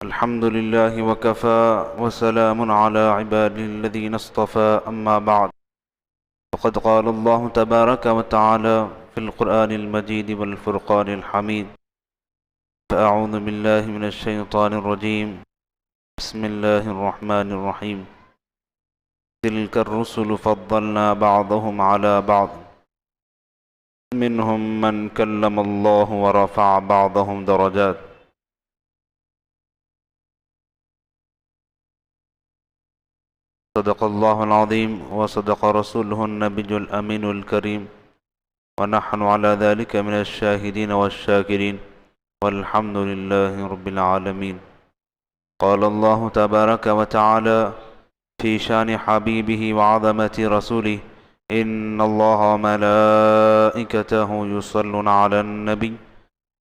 الحمد لله وكفى وسلام على عباده الذين اصطفى أما بعد وقد قال الله تبارك وتعالى في القرآن المجيد والفرقان الحميد فأعوذ بالله من الشيطان الرجيم بسم الله الرحمن الرحيم تلك الرسل فضلنا بعضهم على بعض منهم من كلم الله ورفع بعضهم درجات صدق الله العظيم وصدق رسوله النبي الأمين الكريم ونحن على ذلك من الشاهدين والشاكرين والحمد لله رب العالمين. قال الله تبارك وتعالى في شان حبيبه وعظمة رسوله إن الله وملائكته يصلون على النبي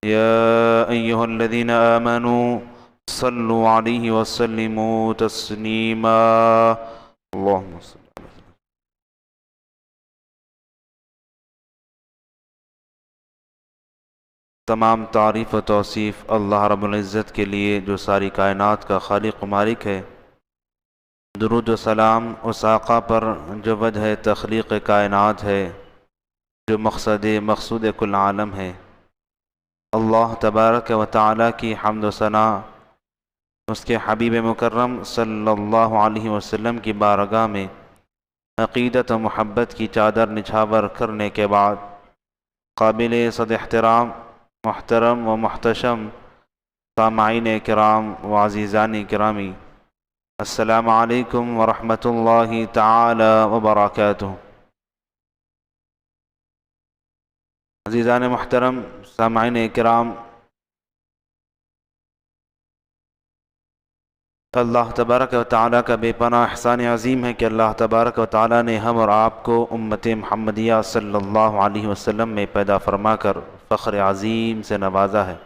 يا أيها الذين آمنوا صلوا عليه وسلموا تسليما اللهم صل على سيدنا. تمام تعریف و توصیف اللہ رب العزت کے لیے جو ساری کائنات کا خالق و مالک ہے. درود و سلام اس آقا پر جو وجہ تخلیق کائنات ہے، جو مقصود کل عالم ہے. اللہ تبارک و تعالی کی حمد و ثنا اس کے حبیب مکرم صلی اللہ علیہ وسلم کی بارگاہ میں عقیدت و محبت کی چادر نچھاور کرنے کے بعد قابل صد احترام محترم و محتشم سامعین کرام و عزیزان کرامی، السلام علیکم ورحمۃ اللہ تعالی وبرکاتہ. عزیزان محترم سامعین کرام، اللہ تبارک و تعالیٰ کا بے پناہ احسان عظیم ہے کہ اللہ تبارک و تعالیٰ نے ہم اور آپ کو امت محمدیہ صلی اللہ علیہ وسلم میں پیدا فرما کر فخر عظیم سے نوازا ہے.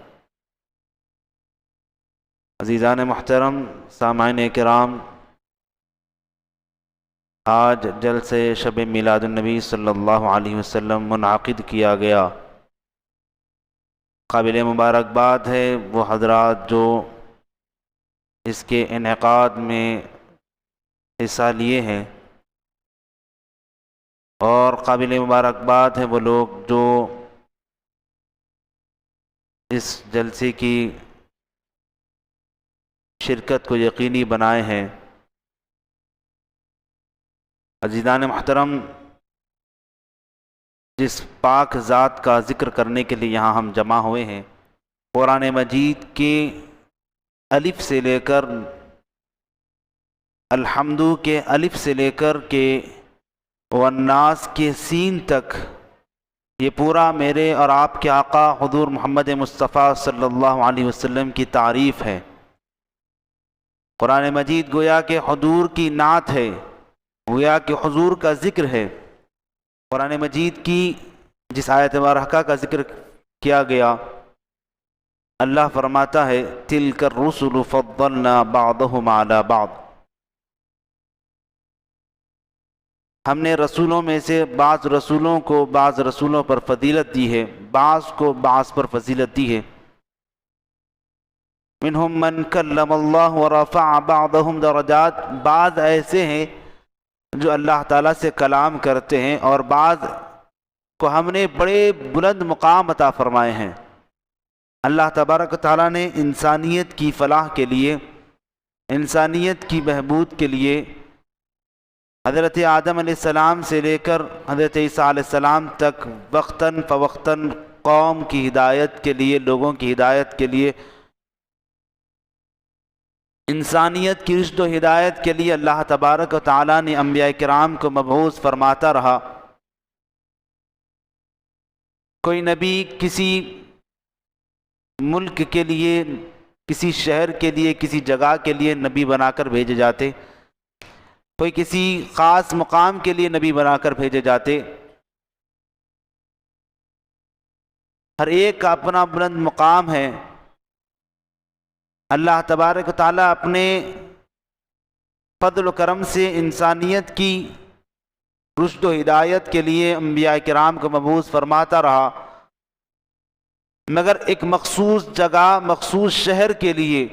عزیزان محترم سامعین کرام، آج جلسے شب میلاد النبی صلی اللہ علیہ وسلم منعقد کیا گیا. قابل مبارکباد ہے وہ حضرات جو اس کے انعقاد میں حصہ لیے ہیں، اور قابل مبارکباد ہے وہ لوگ جو اس جلسے کی شرکت کو یقینی بنائے ہیں. عزیزان محترم، جس پاک ذات کا ذکر کرنے کے لیے یہاں ہم جمع ہوئے ہیں، قرآن مجید کے الف سے لے کر الحمد کے الف سے لے کر کے والناس کے سین تک، یہ پورا میرے اور آپ کے آقا حضور محمد مصطفیٰ صلی اللہ علیہ وسلم کی تعریف ہے. قرآن مجید گویا کہ حضور کی نعت ہے، گویا کہ حضور کا ذکر ہے. قرآن مجید کی جس آیت مبارکہ کا ذکر کیا گیا، اللہ فرماتا ہے تلک الرسل فضلنا بعضهم على بعض، ہم نے رسولوں میں سے بعض رسولوں کو بعض رسولوں پر فضیلت دی ہے، بعض کو بعض پر فضیلت دی ہے. منہم من کلم اللہ ورفع بعضهم درجات، بعض ایسے ہیں جو اللہ تعالیٰ سے کلام کرتے ہیں اور بعض کو ہم نے بڑے بلند مقام عطا فرمائے ہیں. اللہ تبارک و تعالیٰ نے انسانیت کی فلاح کے لیے، انسانیت کی بہبود کے لیے حضرت آدم علیہ السلام سے لے کر حضرت عیسیٰ علیہ السلام تک وقتاً فوقتاً قوم کی ہدایت کے لیے، لوگوں کی ہدایت کے لیے، انسانیت کی رشد و ہدایت کے لیے اللہ تبارک و تعالیٰ نے انبیاء کرام کو مبعوث فرماتا رہا. کوئی نبی کسی ملک کے لیے، کسی شہر کے لیے، کسی جگہ کے لیے نبی بنا کر بھیجے جاتے، کوئی کسی خاص مقام کے لیے نبی بنا کر بھیجے جاتے. ہر ایک کا اپنا بلند مقام ہے. اللہ تبارک و تعالیٰ اپنے فضل و کرم سے انسانیت کی رشد و ہدایت کے لیے انبیاء کرام کو مبعوث فرماتا رہا. مگر ایک مخصوص جگہ، مخصوص شہر کے لیے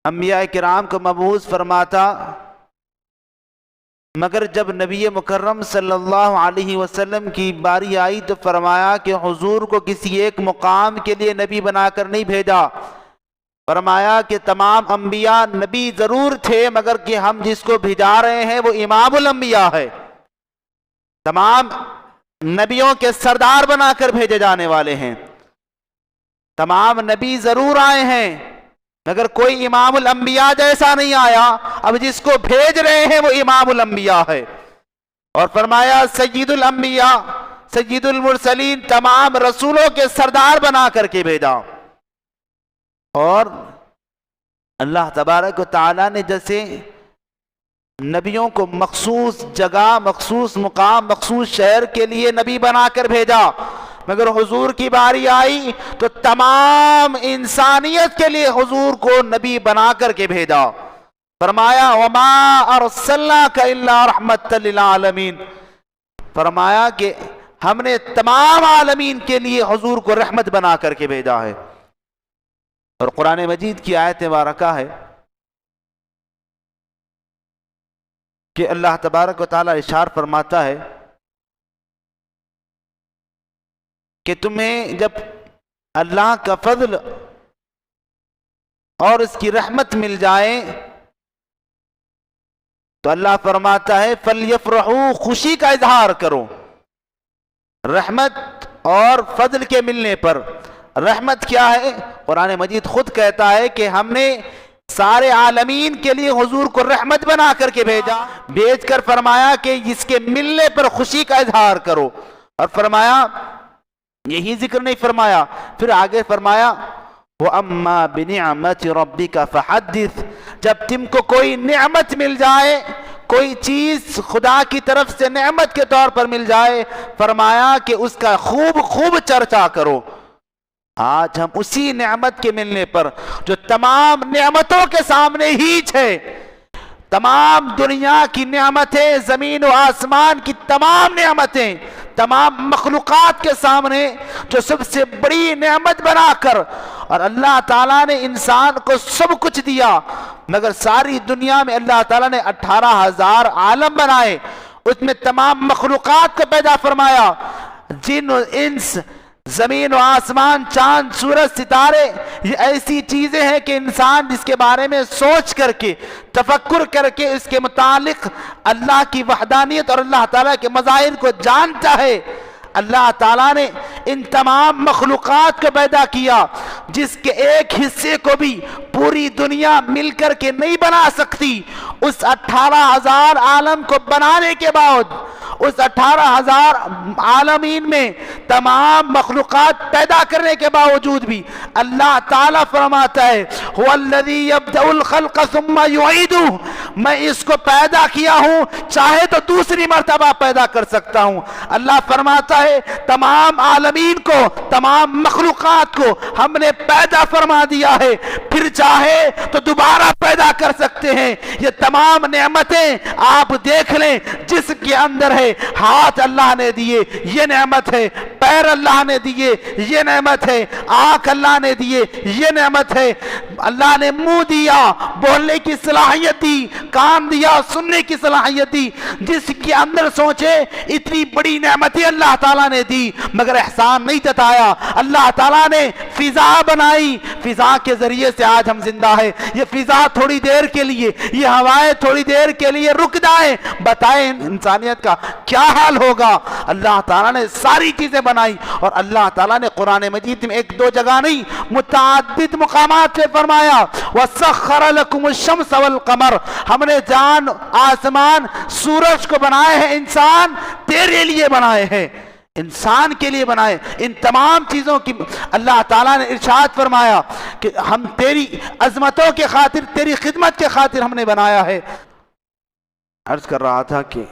انبیاء کرام کو مبعوث فرماتا، مگر جب نبی مکرم صلی اللہ علیہ وسلم کی باری آئی تو فرمایا کہ حضور کو کسی ایک مقام کے لیے نبی بنا کر نہیں بھیجا، فرمایا کہ تمام انبیاء نبی ضرور تھے مگر کہ ہم جس کو بھیجا رہے ہیں وہ امام الانبیاء ہے، تمام نبیوں کے سردار بنا کر بھیجے جانے والے ہیں، تمام نبی ضرور آئے ہیں مگر کوئی امام الانبیاء جیسا نہیں آیا، اب جس کو بھیج رہے ہیں وہ امام الانبیاء ہے۔ اور فرمایا سید الانبیاء سید المرسلین، تمام رسولوں کے سردار بنا کر کے بھیجا۔ اور اللہ تبارک و تعالیٰ نے جیسے نبیوں کو مخصوص جگہ، مخصوص مقام، مخصوص شہر کے لیے نبی بنا کر بھیجا، مگر حضور کی باری آئی تو تمام انسانیت کے لیے حضور کو نبی بنا کر کے بھیجا۔ فرمایا وما ارسلناک الا رحمۃ للعالمین، فرمایا کہ ہم نے تمام عالمین کے لیے حضور کو رحمت بنا کر کے بھیجا ہے۔ اور قرآن مجید کی آیت مبارکہ ہے کہ اللہ تبارک و تعالیٰ ارشاد فرماتا ہے کہ تمہیں جب اللہ کا فضل اور اس کی رحمت مل جائے تو اللہ فرماتا ہے فَلْيَفْرَحُوا، خوشی کا اظہار کرو رحمت اور فضل کے ملنے پر۔ رحمت کیا ہے؟ قرآن مجید خود کہتا ہے کہ ہم نے سارے عالمین کے لیے حضور کو رحمت بنا کر کے بھیجا، بھیج کر فرمایا کہ اس کے ملنے پر خوشی کا اظہار کرو۔ اور فرمایا یہی ذکر نہیں فرمایا، پھر آگے فرمایا وَأَمَّا بِنِعْمَةِ رَبِّكَ فَحَدِّثْ، جب تم کو کوئی نعمت مل جائے، کوئی چیز خدا کی طرف سے نعمت کے طور پر مل جائے، فرمایا کہ اس کا خوب خوب چرچا کرو۔ آج ہم اسی نعمت کے ملنے پر جو تمام نعمتوں کے سامنے ہیچ ہے، تمام دنیا کی نعمتیں، زمین و آسمان کی تمام نعمتیں، تمام مخلوقات کے سامنے جو سب سے بڑی نعمت بنا کر، اور اللہ تعالیٰ نے انسان کو سب کچھ دیا، مگر ساری دنیا میں اللہ تعالیٰ نے 18,000 عالم بنائے، اس میں تمام مخلوقات کو پیدا فرمایا، جن و انس، زمین و آسمان، چاند، سورج، ستارے، یہ ایسی چیزیں ہیں کہ انسان جس کے بارے میں سوچ کر کے، تفکر کر کے اس کے متعلق اللہ کی وحدانیت اور اللہ تعالیٰ کے مظاہر کو جانتا ہے۔ اللہ تعالیٰ نے ان تمام مخلوقات کو پیدا کیا جس کے ایک حصے کو بھی پوری دنیا مل کر کے نہیں بنا سکتی، اس 18,000 عالم کو بنانے کے بعد، اس 18,000 عالمین میں تمام مخلوقات پیدا کرنے کے باوجود بھی اللہ تعالیٰ فرماتا ہے هو الذی یبدأ الخلق ثم یعیدہ، میں اس کو پیدا کیا ہوں، چاہے تو دوسری مرتبہ پیدا کر سکتا ہوں۔ اللہ فرماتا ہے تمام عالمین کو، تمام مخلوقات کو ہم نے پیدا فرما دیا ہے، پھر چاہے تو دوبارہ پیدا کر سکتے ہیں۔ یہ تمام نعمتیں آپ دیکھ لیں، جس کے اندر ہے ہاتھ اللہ نے دیے، یہ نعمت ہے، پیر اللہ نے دیے، یہ نعمت ہے، آنکھ اللہ نے دیے، یہ نعمت ہے، اللہ نے منہ دیا، بولنے کی صلاحیت دی، کان دیا، سننے کی صلاحیت دی، جس کے اندر سوچے اتنی بڑی نعمتیں اللہ تعالیٰ نے دی، مگر احسان نہیں جتایا۔ اللہ تعالیٰ نے فضا بنائی، فضا کے ذریعے سے آج ہم زندہ ہے۔ یہ فضا تھوڑی دیر کے لیے، یہ ہوائیں تھوڑی دیر کے لیے رک جائیں، بتائیں انسانیت کا کیا حال ہوگا۔ اللہ تعالیٰ نے ساری چیزیں بنائی، اور اللہ تعالیٰ نے قرآن مجید میں ایک دو جگہ نہیں، متعدد مقامات سے فرمایا وَسَخَّرَ لَكُمُ الشَّمْسَ وَالْقَمَرَ، ہم نے جان، آسمان، سورج کو بنائے ہیں، انسان تیرے لیے بنائے ہیں، انسان کے لیے بنائے۔ ان تمام چیزوں کی اللہ تعالیٰ نے ارشاد فرمایا کہ ہم تیری عظمتوں کے خاطر، تیری خدمت کے خاطر ہم نے بنایا ہے۔ عرض کر رہا تھا کہ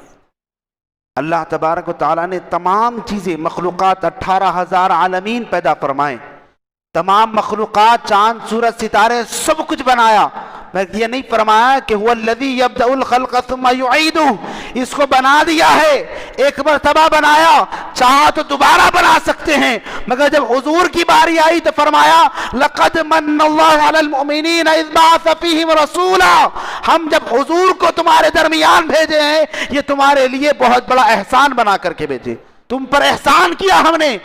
اللہ تبارک و تعالیٰ نے تمام چیزیں، مخلوقات، 18,000 عالمین پیدا فرمائے، تمام مخلوقات، چاند، سورج، ستارے، سب کچھ بنایا، یہ نہیں فرمایا کہ huwallazی یبدأ الخلق ثم یعیدہ، اس کو بنا دیا ہے، ایک مرتبہ بنایا، چاہا تو دوبارہ بنا سکتے ہیں، مگر جب حضور کی باری آئی تو فرمایا لقد من اللہ علی المؤمنین اذ بعث فیہم رسولا، ہم جب حضور کو تمہارے درمیان بھیجے ہیں یہ تمہارے لیے بہت بڑا احسان بنا کر کے بھیجے، تم پر احسان کیا ہم نے۔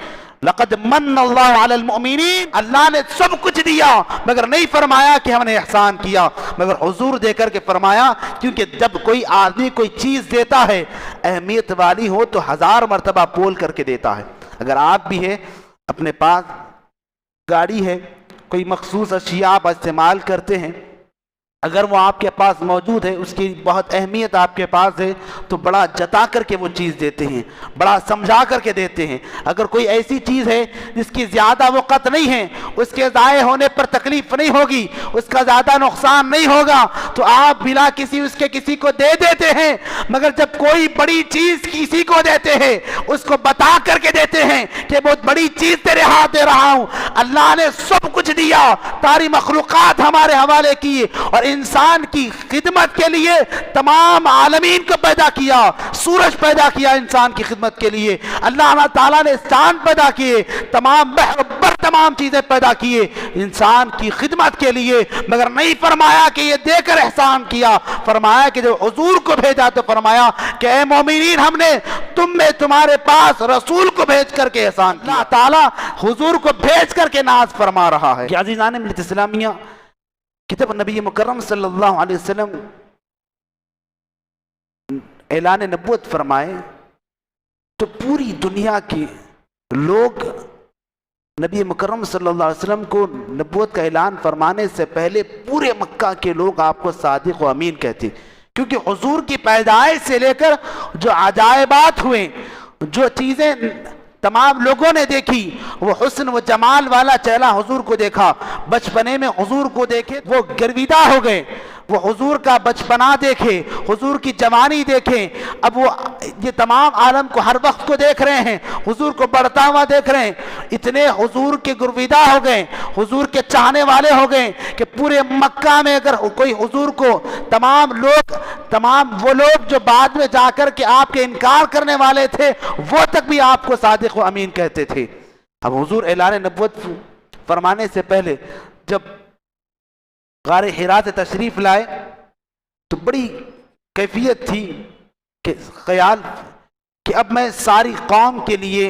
لقد من اللہ علی المؤمنین، اللہ نے سب کچھ دیا مگر نہیں فرمایا کہ ہم نے احسان کیا، مگر حضور دے کر کے فرمایا، کیونکہ جب کوئی آدمی کوئی چیز دیتا ہے اہمیت والی ہو تو 1000 مرتبہ بول کر کے دیتا ہے۔ اگر آپ بھی ہے اپنے پاس گاڑی ہے، کوئی مخصوص اشیاء آپ استعمال کرتے ہیں، اگر وہ آپ کے پاس موجود ہے، اس کی بہت اہمیت آپ کے پاس ہے تو بڑا جتا کر کے وہ چیز دیتے ہیں، بڑا سمجھا کر کے دیتے ہیں۔ اگر کوئی ایسی چیز ہے جس کی زیادہ وقت نہیں ہے، اس کے ضائع ہونے پر تکلیف نہیں ہوگی، اس کا زیادہ نقصان نہیں ہوگا، تو آپ بلا کسی کو دے دیتے ہیں۔ مگر جب کوئی بڑی چیز کسی کو دیتے ہیں اس کو بتا کر کے دیتے ہیں کہ بہت بڑی چیز تیرے ہاتھ دے رہا ہوں، اللہ نے سب کچھ دیا، ساری مخلوقات ہمارے حوالے کی، اور انسان کی خدمت کے لیے تمام عالمین کو پیدا کیا، سورج پیدا کیا انسان کی خدمت کے لیے، اللہ تعالیٰ نے چاند پیدا کیے، تمام بحر بر تمام چیزیں پیدا کیے انسان کی خدمت کے لیے، مگر نہیں فرمایا کہ یہ دے کر احسان کیا، فرمایا کہ جب حضور کو بھیجا تو فرمایا کہ اے مومنین ہم نے تم میں تمہارے پاس رسول کو بھیج کر کے احسان کیا۔ اللہ تعالیٰ حضور کو بھیج کر کے ناز فرما رہا ہے۔ کہ عزیزان ملت اسلامیہ، کہ جب نبی مکرم صلی اللہ علیہ وسلم اعلان نبوت فرمائے تو پوری دنیا کے لوگ نبی مکرم صلی اللہ علیہ وسلم کو نبوت کا اعلان فرمانے سے پہلے پورے مکہ کے لوگ آپ کو صادق و امین کہتے، کیونکہ حضور کی پیدائش سے لے کر جو عجائبات ہوئے، جو چیزیں تمام لوگوں نے دیکھی، وہ حسن و جمال والا چہرہ حضور کو دیکھا، بچپنے میں حضور کو دیکھے وہ گرویدہ ہو گئے، وہ حضور کا بچپنا دیکھے، حضور کی جوانی دیکھیں، اب وہ یہ تمام عالم کو ہر وقت کو دیکھ رہے ہیں، حضور کو بڑھتا ہوا دیکھ رہے ہیں، اتنے حضور کے گرویدہ ہو گئے، حضور کے چاہنے والے ہو گئے کہ پورے مکہ میں اگر کوئی حضور کو تمام وہ لوگ جو بعد میں جا کر کے آپ کے انکار کرنے والے تھے وہ تک بھی آپ کو صادق و امین کہتے تھے۔ اب حضور اعلان نبوت فرمانے سے پہلے جب غار حرا سے تشریف لائے تو بڑی کیفیت تھی کہ خیال کہ اب میں ساری قوم کے لیے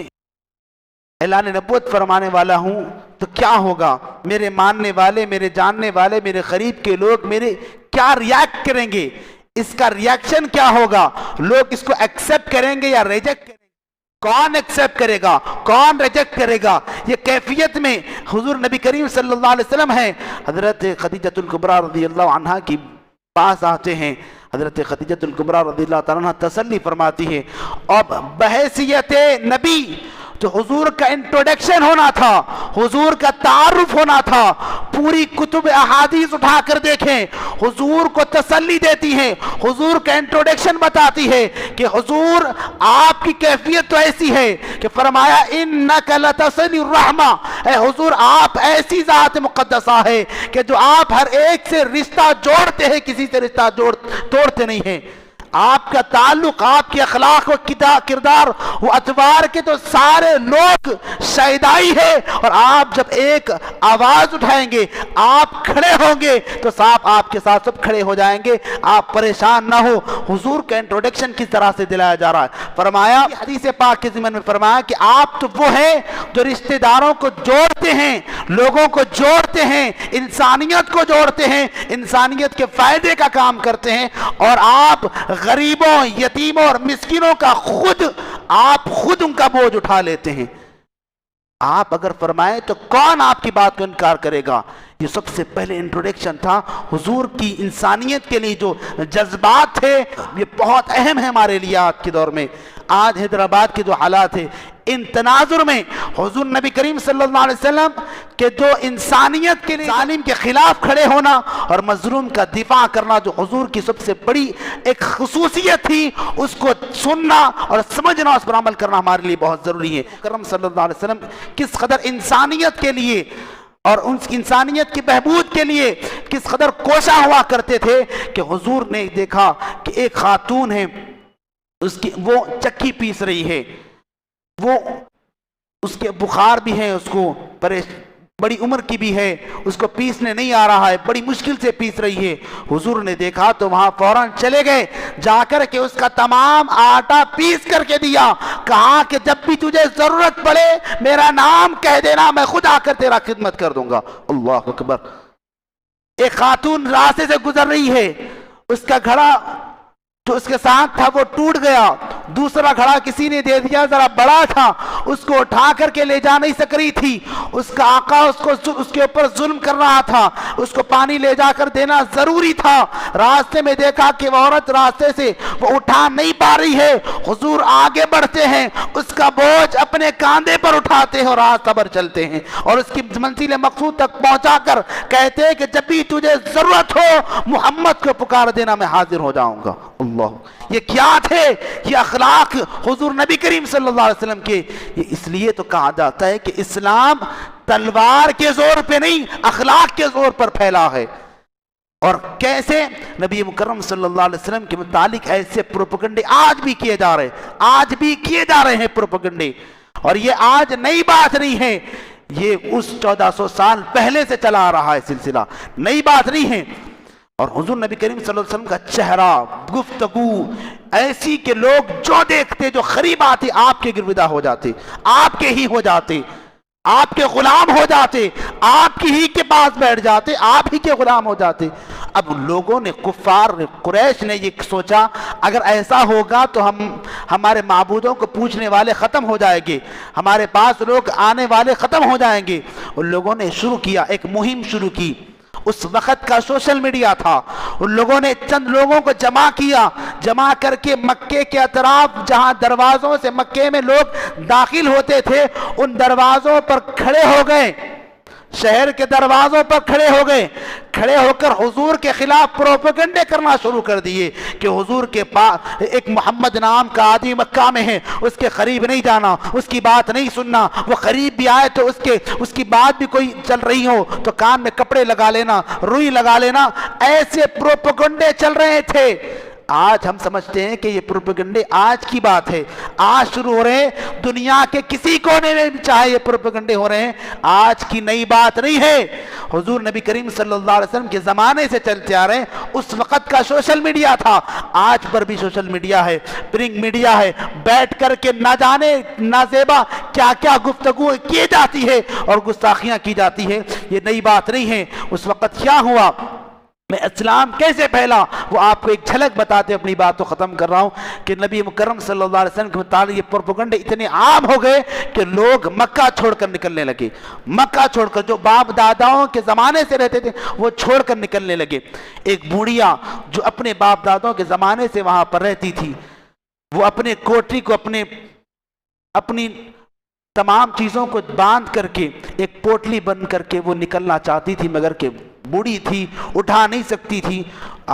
اعلان نبوت فرمانے والا ہوں تو کیا ہوگا، میرے ماننے والے، میرے جاننے والے، میرے قریب کے لوگ میرے کیا ریاکٹ کریں گے، اس کا ریاکشن کیا ہوگا، لوگ اس کو ایکسیپٹ کریں گے یا ریجیکٹ کریں گے، کون ایکسیپٹ کرے گا کون ریجیکٹ کرے گا۔ یہ کیفیت میں حضور نبی کریم صلی اللہ علیہ وسلم ہیں، حضرت خدیجہ الکبریٰ رضی اللہ عنہا کی پاس آتے ہیں، حضرت خدیجہ الکبریٰ رضی اللہ تعالیٰ عنہ تسلی فرماتی ہے، اور بحیثیت نبی جو حضور کا انٹروڈکشن ہونا تھا، حضور کا تعارف ہونا تھا، پوری کتب احادیث اٹھا کر دیکھیں، حضور کو تسلی دیتی ہیں، حضور کا انٹروڈکشن بتاتی ہے کہ حضور آپ کی کیفیت تو ایسی ہے کہ فرمایا انک لتصل الرحمہ، اے حضور آپ ایسی ذات مقدسہ ہے کہ جو آپ ہر ایک سے رشتہ جوڑتے ہیں، کسی سے رشتہ توڑتے نہیں ہیں، آپ کا تعلق، آپ کے اخلاق و کردار و اتوار کے تو سارے لوگ شہدائی ہے، اور آپ جب ایک آواز اٹھائیں گے، آپ کھڑے ہوں گے تو صاحب آپ کے ساتھ سب کھڑے ہو جائیں گے، آپ پریشان نہ ہو۔ حضور کا انٹروڈکشن کس طرح سے دلایا جا رہا ہے، فرمایا حدیث پاک کے ضمن میں فرمایا کہ آپ تو وہ ہیں جو رشتہ داروں کو جوڑتے ہیں، لوگوں کو جوڑتے ہیں، انسانیت کو جوڑتے ہیں، انسانیت کے فائدے کا کام کرتے ہیں، اور آپ غریبوں، یتیموں اور مسکینوں کا آپ خود ان کا بوجھ اٹھا لیتے ہیں۔ آپ اگر فرمائیں تو کون آپ کی بات کو انکار کرے گا۔ یہ سب سے پہلے انٹروڈکشن تھا حضور کی انسانیت کے لیے، جو جذبات تھے یہ بہت اہم ہے ہمارے لیے آج کے دور میں۔ آج حیدرآباد کے جو حالات ہیں، ان تناظر میں حضور نبی کریم صلی اللہ علیہ وسلم کہ جو انسانیت کے لیے ظالم کے خلاف کھڑے ہونا اور مظلوم کا دفاع کرنا جو حضور کی سب سے بڑی ایک خصوصیت تھی، اس کو سننا اور سمجھنا، اس پر عمل کرنا ہمارے لیے بہت ضروری ہے۔ کرم صلی اللہ علیہ وسلم کس قدر انسانیت کے لیے اور ان انسانیت کی بہبود کے لیے کس قدر کوشاں ہوا کرتے تھے کہ حضور نے دیکھا کہ ایک خاتون ہے، وہ چکی پیس رہی ہے، وہ اس کے بخار بھی ہے، اس کو بڑی عمر کی بھی ہے، اس کو پیسنے نہیں آ رہا ہے، بڑی مشکل سے پیس رہی ہے۔ حضور نے دیکھا تو وہاں فوراً چلے گئے، جا کر کے اس کا تمام آٹا پیس کر کے دیا، کہا کہ جب بھی تجھے ضرورت پڑے میرا نام کہہ دینا، میں خود آ کر تیرا خدمت کر دوں گا۔ اللہ اکبر۔ ایک خاتون راستے سے گزر رہی ہے، اس کا گھڑا جو اس کے ساتھ تھا وہ ٹوٹ گیا، دوسرا گھڑا کسی نے دے دیا، ذرا بڑا تھا، اس کو اٹھا کر کے لے جا نہیں سک رہی تھی، اس کا آقا اس کے اوپر ظلم کر رہا تھا، اس کو پانی لے جا کر دینا ضروری تھا۔ راستے میں دیکھا کہ وہ عورت راستے سے وہ اٹھا نہیں پا رہی ہے، حضور آگے بڑھتے ہیں، اس کا بوجھ اپنے کاندھے پر اٹھاتے ہیں اور راستہ پر چلتے ہیں، اور اس کی منزل مقصود تک پہنچا کر کہتے ہیں کہ جب بھی تجھے ضرورت ہو محمد کو پکار دینا، میں حاضر ہو جاؤں گا۔ اللہ، یہ کیا تھے؟ یہ اخلاق حضور نبی کریم صلی اللہ علیہ وسلم کے۔ یہ اس لیے تو کہا جاتا ہے کہ اسلام تلوار کے زور پہ نہیں، اخلاق کے زور پر پھیلا ہے۔ اور کیسے نبی مکرم صلی اللہ علیہ وسلم کے متعلق ایسے پروپیگنڈے آج بھی کیے جا رہے ہیں پروپیگنڈے، اور یہ آج نئی بات نہیں ہے، یہ اس 1400 سال پہلے سے چلا آ رہا ہے سلسلہ، نئی بات نہیں ہے۔ اور حضور نبی کریم صلی اللہ علیہ وسلم کا چہرہ، گفتگو ایسی کہ لوگ جو دیکھتے، جو قریب آتے، آپ کے گرویدہ ہو جاتے، آپ کے ہی ہو جاتے، آپ کے غلام ہو جاتے، آپ کی ہی کے پاس بیٹھ جاتے، آپ ہی کے غلام ہو جاتے۔ اب لوگوں نے، کفار قریش نے یہ سوچا اگر ایسا ہوگا تو ہمارے معبودوں کو پوچھنے والے ختم ہو جائیں گے، ہمارے پاس لوگ آنے والے ختم ہو جائیں گے۔ ان لوگوں نے شروع کیا، ایک مہم شروع کی۔ اس وقت کا سوشل میڈیا تھا، ان لوگوں نے چند لوگوں کو جمع کر کے مکے کے اطراف جہاں دروازوں سے مکے میں لوگ داخل ہوتے تھے ان دروازوں پر کھڑے ہو گئے، شہر کے دروازوں پر کھڑے ہو کر حضور کے خلاف پروپیگنڈے کرنا شروع کر دیے کہ حضور کے پاس ایک محمد نام کا آدمی مکہ میں ہے، اس کے قریب نہیں جانا، اس کی بات نہیں سننا، وہ قریب بھی آئے تو اس کی بات بھی کوئی چل رہی ہو تو کان میں کپڑے لگا لینا، روئی لگا لینا، ایسے پروپیگنڈے چل رہے تھے۔ آج ہم سمجھتے ہیں کہ یہ پروپیگنڈے آج کی بات ہے، آج شروع ہو رہے ہیں، دنیا کے کسی کونے میں بھی چاہے یہ پروپیگنڈے ہو رہے ہیں، آج کی نئی بات نہیں ہے۔ حضور نبی کریم صلی اللہ علیہ وسلم کے زمانے سے چلتے آ رہے ہیں، اس وقت کا سوشل میڈیا تھا، آج پر بھی سوشل میڈیا ہے، پرنٹ میڈیا ہے، بیٹھ کر کے نہ جانے نازیبا کیا کیا گفتگو کی جاتی ہے اور گستاخیاں کی جاتی ہے، یہ نئی بات نہیں ہے۔ اس وقت کیا ہوا، میں اسلام کیسے پھیلا، وہ آپ کو ایک جھلک بتاتے اپنی بات کو ختم کر رہا ہوں کہ نبی مکرم صلی اللہ علیہ وسلم کے متعلق یہ پروپیگنڈے اتنے عام ہو گئے کہ لوگ مکہ چھوڑ کر نکلنے لگے، مکہ چھوڑ کر، جو باپ داداؤں کے زمانے سے رہتے تھے وہ چھوڑ کر نکلنے لگے۔ ایک بوڑھیا جو اپنے باپ داداؤں کے زمانے سے وہاں پر رہتی تھی، وہ اپنے کوٹری کو اپنی تمام چیزوں کو باندھ کر کے ایک پوٹلی بن کر کے وہ نکلنا چاہتی تھی، مگر کہ بوڑھی تھی، اٹھا نہیں سکتی تھی،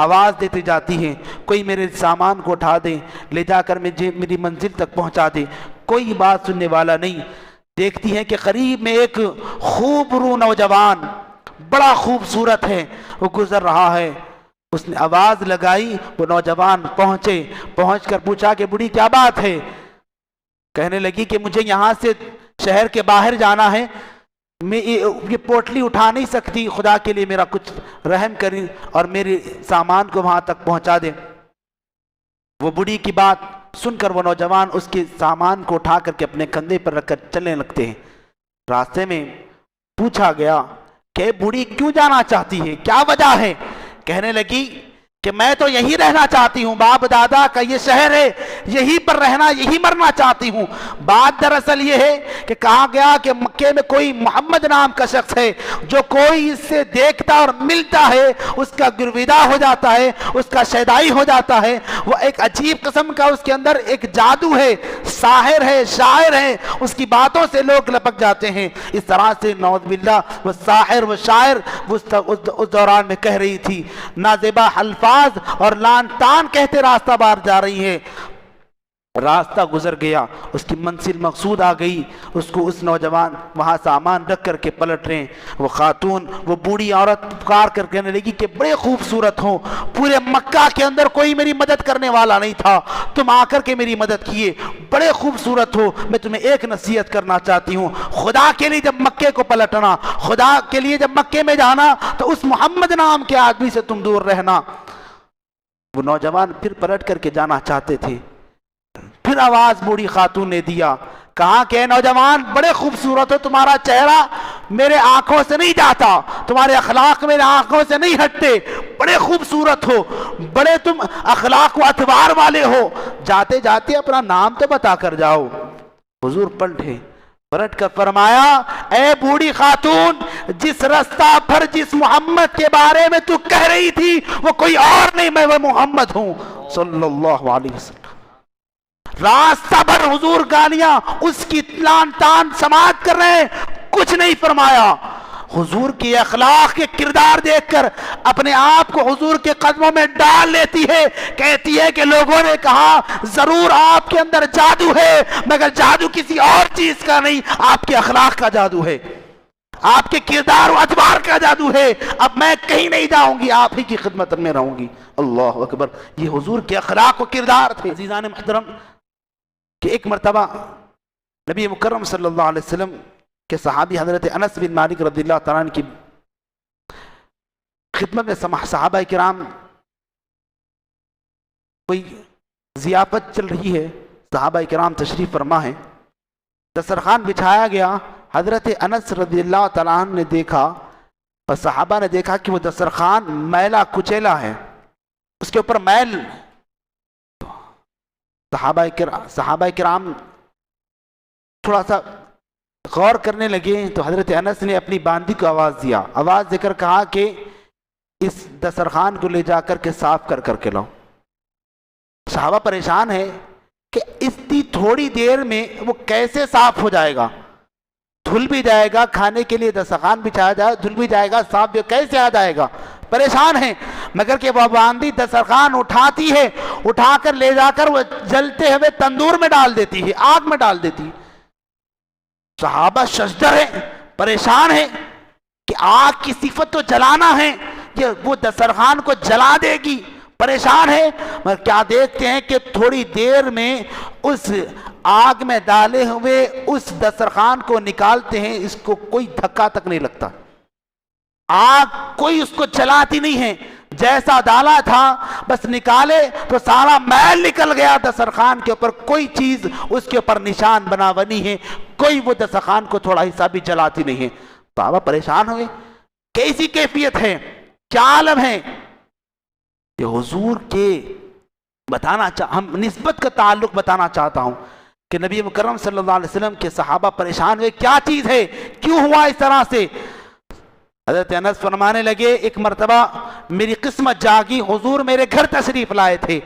آواز دیتے جاتی ہے کوئی میرے سامان کو اٹھا دے، لے جا کر میری منزل تک پہنچا دے، کوئی بات سننے والا نہیں۔ دیکھتی ہے کہ قریب میں ایک خوب رو نوجوان، بڑا خوبصورت ہے، وہ گزر رہا ہے، اس نے آواز لگائی، وہ نوجوان پہنچ کر پوچھا کہ بوڑھی کیا بات ہے؟ کہنے لگی کہ مجھے یہاں سے شہر کے باہر جانا ہے، میں یہ پوٹلی اٹھا نہیں سکتی، خدا کے لیے میرا کچھ رحم کریں اور میرے سامان کو وہاں تک پہنچا دیں۔ وہ بوڑھی کی بات سن کر وہ نوجوان اس کے سامان کو اٹھا کر کے اپنے کندھے پر رکھ کر چلنے لگتے ہیں۔ راستے میں پوچھا گیا کہ بوڑھی کیوں جانا چاہتی ہے، کیا وجہ ہے؟ کہنے لگی کہ میں تو یہی رہنا چاہتی ہوں، باپ دادا کا یہ شہر ہے، یہی پر رہنا، یہی مرنا چاہتی ہوں۔ بات دراصل یہ ہے کہ کہا گیا کہ مکے میں کوئی محمد نام کا شخص ہے، جو کوئی اس سے دیکھتا اور ملتا ہے اس کا گرویدہ ہو جاتا ہے، اس کا شیدائی ہو جاتا ہے، وہ ایک عجیب قسم کا اس کے اندر ایک جادو ہے، ساحر ہے، شاعر ہے، اس کی باتوں سے لوگ لپک جاتے ہیں۔ اس طرح سے نعوذ باللہ وہ ساحر، وہ شاعر اس دوران میں کہہ رہی تھی، نازیبا الفاظ اور لان تان کہتے راستہ بار جا رہی ہے۔ راستہ گزر گیا، اس کی منزل مقصود آ گئی، اس کو اس نوجوان وہاں سامان رکھ کر کے پلٹ رہے ہیں، وہ خاتون، وہ بوڑھی عورت پکار کر کہنے لگی کہ بڑے خوبصورت ہوں، پورے مکہ کے اندر کوئی میری مدد کرنے والا نہیں تھا، تم آ کر کے میری مدد کیے، بڑے خوبصورت ہو، میں تمہیں ایک نصیحت کرنا چاہتی ہوں، خدا کے لیے جب مکے کو پلٹنا، خدا کے لیے جب مکے میں جانا تو اس محمد نام کے آدمی سے تم دور رہنا۔ وہ نوجوان پھر پلٹ کر کے جانا چاہتے تھے، پھر آواز بوڑھی خاتون نے دیا، کہا کہ نوجوان بڑے خوبصورت ہو، تمہارا چہرہ میرے آنکھوں سے نہیں جاتا، تمہارے اخلاق میرے آنکھوں سے نہیں ہٹتے، بڑے خوبصورت ہو، بڑے تم اخلاق و اعتبار والے ہو، جاتے جاتے اپنا نام تو بتا کر جاؤ۔ حضور پلٹ کر فرمایا، اے بوڑھی خاتون، جس رستہ پر جس محمد کے بارے میں تو کہہ رہی تھی وہ کوئی اور نہیں، میں وہ محمد ہوں صلی اللہ علیہ وسلم۔ راستہ بھر حضور گالیاں اس کی لان تان سماعت کر رہے ہیں، کچھ نہیں فرمایا۔ حضور کی اخلاق کے کردار دیکھ کر اپنے آپ کو حضور کے قدموں میں ڈال لیتی ہے، کہتی ہے کہ لوگوں نے کہا ضرور آپ کے اندر جادو ہے، مگر جادو کسی اور چیز کا نہیں، آپ کے اخلاق کا جادو ہے، آپ کے کردار و اعتبار کا جادو ہے، اب میں کہیں نہیں جاؤں گی، آپ ہی کی خدمت میں رہوں گی۔ اللہ اکبر، یہ حضور کے اخلاق و کردار تھے۔ عزیزان محترم، کہ ایک مرتبہ نبی مکرم صلی اللہ علیہ وسلم کے صحابی حضرت انس بن مالک رضی اللہ تعالیٰ عنہ کی خدمت میں صحابہ کرام کوئی ضیافت چل رہی ہے، صحابہ کرام تشریف فرما ہے، دسترخوان بچھایا گیا، حضرت انس رضی اللہ تعالیٰ عنہ نے دیکھا اور صحابہ نے دیکھا کہ وہ دسترخوان میلا کچیلا ہے، اس کے اوپر میل۔ صحابہ کرام تھوڑا سا غور کرنے لگے تو حضرت انس نے اپنی باندی کو آواز دے کر کہا کہ اس دسترخوان کو لے جا کر کے صاف کر کے لاؤ۔ صحابہ پریشان ہے کہ اتنی تھوڑی دیر میں وہ کیسے صاف ہو جائے گا، دھل بھی جائے گا، کھانے کے لیے دسترخوان بچھایا جائے دھل بھی جائے گا، صاف بھی کیسے آ جائے گا، پریشان ہیں۔ مگر کہ وہ باندی دسترخوان اٹھاتی ہے، اٹھا کر لے جا کر وہ جلتے ہوئے تندور میں ڈال دیتی ہے، آگ میں ڈال دیتی ہے۔ صحابہ ششدر ہیں، پریشان ہیں کہ آگ کی صفت تو جلانا ہے، کہ وہ دسترخوان کو جلا دے گی، پریشان ہے۔ مگر کیا دیکھتے ہیں کہ تھوڑی دیر میں اس آگ میں ڈالے ہوئے اس دسترخوان کو نکالتے ہیں، اس کو کوئی دھکا تک نہیں لگتا، آگ کوئی اس کو جلاتی نہیں ہے، جیسا ڈالا تھا بس نکالے تو سارا میل نکل گیا دسترخوان کے اوپر، کوئی چیز اس کے اوپر نشان بنا بنی ہے، کوئی وہ دسترخوان کو تھوڑا حصہ بھی جلاتی نہیں ہے۔ صحابہ پریشان ہوئے، کیسی کیفیت ہے، کیا عالم ہے؟ یہ حضور کے ہم نسبت کا تعلق بتانا چاہتا ہوں کہ نبی مکرم صلی اللہ علیہ وسلم کے صحابہ پریشان ہوئے، کیا چیز ہے، کیوں ہوا اس طرح سے؟ حضرت انس فرمانے لگے، ایک مرتبہ میری قسمت جاگی، حضور میرے گھر تشریف لائے تھے،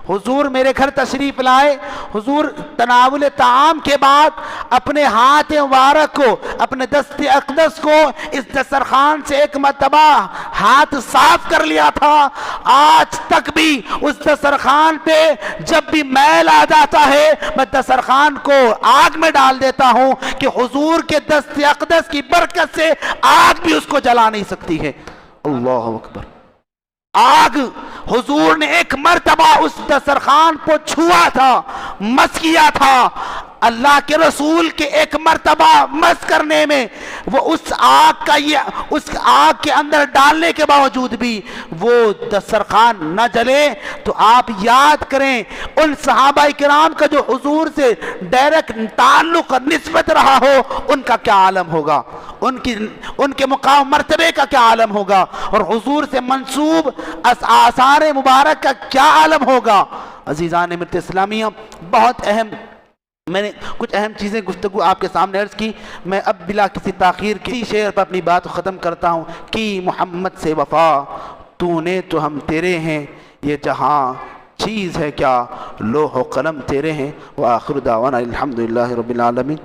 حضور میرے گھر تشریف لائے، حضور تناول طعام کے بعد اپنے ہاتھ مبارک کو، اپنے دست اقدس کو اس دسترخوان سے ایک مرتبہ ہاتھ صاف کر لیا تھا، آج تک بھی اس دسترخوان پہ جب بھی میل آ جاتا ہے میں دسترخوان کو آگ میں ڈال دیتا ہوں کہ حضور کے دست اقدس کی برکت سے آگ بھی اس کو جلا نہیں سکتی ہے۔ اللہ اکبر، آگ حضور نے ایک مرتبہ اس دسترخوان کو چھوا تھا، مس کیا تھا، اللہ کے رسول کے ایک مرتبہ مس کرنے میں وہ اس آگ کے اندر ڈالنے کے باوجود بھی وہ دسترخوان نہ جلے۔ تو آپ یاد کریں ان صحابہ کرام کا جو حضور سے ڈائریکٹ تعلق اور نسبت رہا ہو، ان کا کیا عالم ہوگا، ان کے مقام مرتبے کا کیا عالم ہوگا، اور حضور سے منسوب آثار مبارک کا کیا عالم ہوگا۔ عزیزان ملت اسلامیہ، بہت اہم، میں نے کچھ اہم چیزیں گفتگو آپ کے سامنے عرض کی، میں اب بلا کسی تاخیر کسی شعر پر اپنی بات ختم کرتا ہوں۔ کی محمد سے وفا تو نے تو ہم تیرے ہیں، یہ جہاں چیز ہے کیا لوح و قلم تیرے ہیں۔ وآخر دعوانا الحمدللہ رب العالمین۔